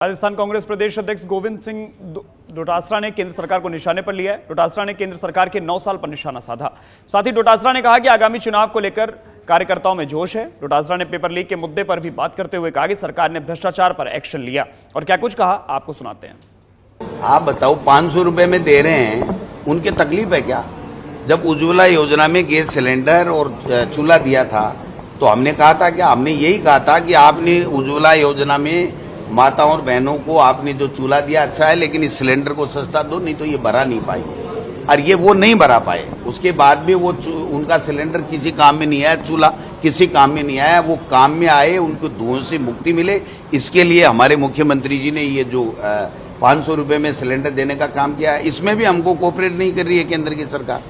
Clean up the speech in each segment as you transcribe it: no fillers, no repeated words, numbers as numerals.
राजस्थान कांग्रेस प्रदेश अध्यक्ष गोविंद सिंह डोटासरा ने केंद्र सरकार को निशाने पर लिया है। डोटासरा ने केंद्र सरकार के 9 साल पर निशाना साधा। साथ ही डोटासरा ने कहा कि आगामी चुनाव को लेकर कार्यकर्ताओं में जोश है। डोटासरा ने पेपर लीक के मुद्दे पर भी बात करते हुए कहा कि सरकार ने भ्रष्टाचार पर एक्शन लिया। और क्या कुछ कहा, आपको सुनाते हैं। आप बताओ, 500 रुपए में दे रहे हैं, उनकी तकलीफ है क्या? जब उज्ज्वला योजना में गैस सिलेंडर और चूल्हा दिया था तो हमने कहा था क्या? हमने यही कहा था कि आपने उज्ज्वला योजना में माताओं और बहनों को आपने जो चूल्हा दिया अच्छा है, लेकिन इस सिलेंडर को सस्ता दो, नहीं तो ये भरा नहीं पाए। और ये वो नहीं भरा पाए। उसके बाद भी वो उनका सिलेंडर किसी काम में नहीं आया, चूल्हा किसी काम में नहीं आया। वो काम में आए, उनको धुएं से मुक्ति मिले, इसके लिए हमारे मुख्यमंत्री जी ने ये जो 500 रुपए में सिलेंडर देने का काम किया है। इसमें भी हमको कोऑपरेट नहीं कर रही है केंद्र की सरकार,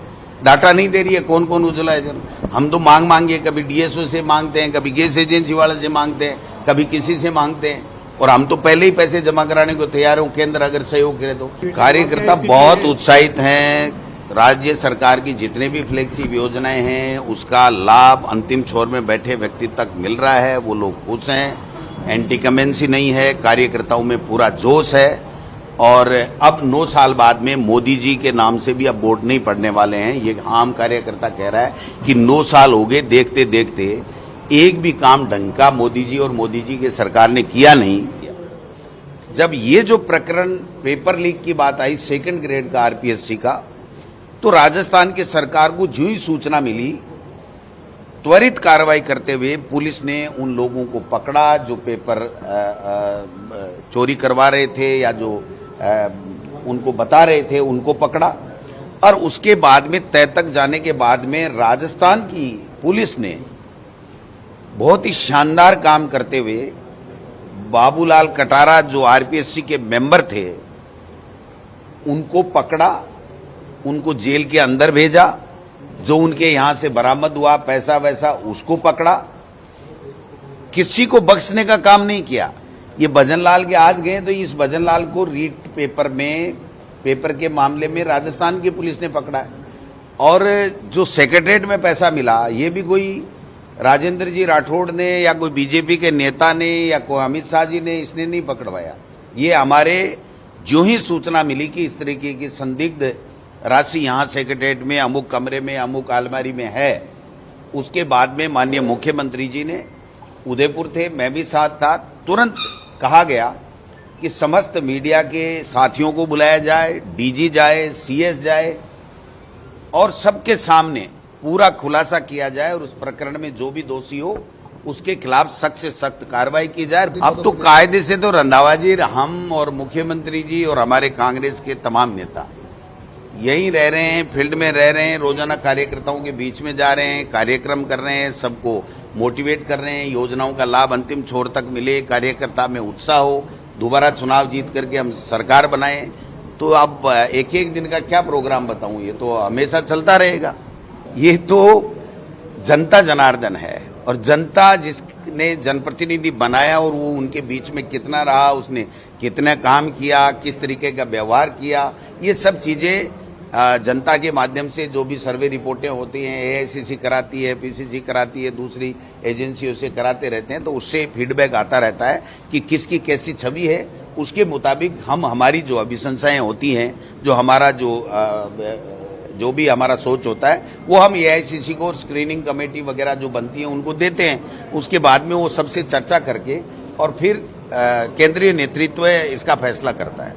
डाटा नहीं दे रही है कौन कौन उज्ज्वला योजना। हम तो मांगे, कभी डीएसओ से मांगते हैं, कभी गैस एजेंसी वाले से मांगते हैं, कभी किसी से मांगते हैं, और हम तो पहले ही पैसे जमा कराने को तैयार हूं, केंद्र अगर सहयोग करे तो। कार्यकर्ता बहुत उत्साहित हैं। राज्य सरकार की जितने भी फ्लैगशिप योजनाएं हैं उसका लाभ अंतिम छोर में बैठे व्यक्ति तक मिल रहा है। वो लोग खुश हैं, एंटी कमेंसी नहीं है, कार्यकर्ताओं में पूरा जोश है। और अब 9 साल बाद में मोदी जी के नाम से भी अब वोट नहीं पड़ने वाले हैं। ये आम कार्यकर्ता कह रहा है कि 9 साल हो गए, देखते देखते एक भी काम ढंग का मोदी जी और मोदी जी की सरकार ने किया नहीं। जब ये जो प्रकरण पेपर लीक की बात आई, 2nd ग्रेड का आरपीएससी का, तो राजस्थान की सरकार को जो ही सूचना मिली, त्वरित कार्रवाई करते हुए पुलिस ने उन लोगों को पकड़ा जो पेपर चोरी करवा रहे थे या जो उनको बता रहे थे, उनको पकड़ा। और उसके बाद में तय तक जाने के बाद में राजस्थान की पुलिस ने बहुत ही शानदार काम करते हुए बाबूलाल कटारा जो आरपीएससी के मेंबर थे उनको पकड़ा, उनको जेल के अंदर भेजा। जो उनके यहां से बरामद हुआ पैसा वैसा उसको पकड़ा, किसी को बख्शने का काम नहीं किया। ये भजनलाल के आज गए तो इस भजनलाल को रीट पेपर के मामले में राजस्थान की पुलिस ने पकड़ा है। और जो सेक्रेटरीट में पैसा मिला, ये भी कोई राजेंद्र जी राठौड़ ने या कोई बीजेपी के नेता ने या कोई अमित शाह जी ने इसने नहीं पकड़वाया। ये हमारे जो ही सूचना मिली कि इस तरीके की संदिग्ध राशि यहां सेक्रेटरीट में अमुक कमरे में अमुक अलमारी में है, उसके बाद में माननीय मुख्यमंत्री जी ने, उदयपुर थे, मैं भी साथ था, तुरंत कहा गया कि समस्त मीडिया के साथियों को बुलाया जाए, डीजी जाए, सीएस जाए और सबके सामने पूरा खुलासा किया जाए और उस प्रकरण में जो भी दोषी हो उसके खिलाफ सख्त से सख्त कार्रवाई की जाए। अब तो कायदे से तो रंधावा जी, हम और मुख्यमंत्री जी और हमारे कांग्रेस के तमाम नेता यहीं रह रहे हैं, फील्ड में रह रहे हैं, रोजाना कार्यकर्ताओं के बीच में जा रहे हैं, कार्यक्रम कर रहे हैं, सबको मोटिवेट कर रहे हैं, योजनाओं का लाभ अंतिम छोर तक मिले, कार्यकर्ता में उत्साह हो, दोबारा चुनाव जीत करके हम सरकार बनाएं। तो अब एक एक दिन का क्या प्रोग्राम बताऊं, ये तो हमेशा चलता रहेगा। ये तो जनता जनार्दन है और जनता जिसने जनप्रतिनिधि बनाया और वो उनके बीच में कितना रहा, उसने कितना काम किया, किस तरीके का व्यवहार किया, ये सब चीजें जनता के माध्यम से जो भी सर्वे रिपोर्टें होती हैं, एआईसीसी कराती है, पीसीसी कराती है, दूसरी एजेंसियों से कराते रहते हैं, तो उससे फीडबैक आता रहता है कि किसकी कैसी छवि है। उसके मुताबिक हम हमारी जो अभिशंसाएं होती हैं, जो हमारा जो भी हमारा सोच होता है, वो हम एआईसीसी को स्क्रीनिंग कमेटी वगैरह जो बनती है उनको देते हैं। उसके बाद में वो सबसे चर्चा करके और फिर केंद्रीय नेतृत्व इसका फैसला करता है।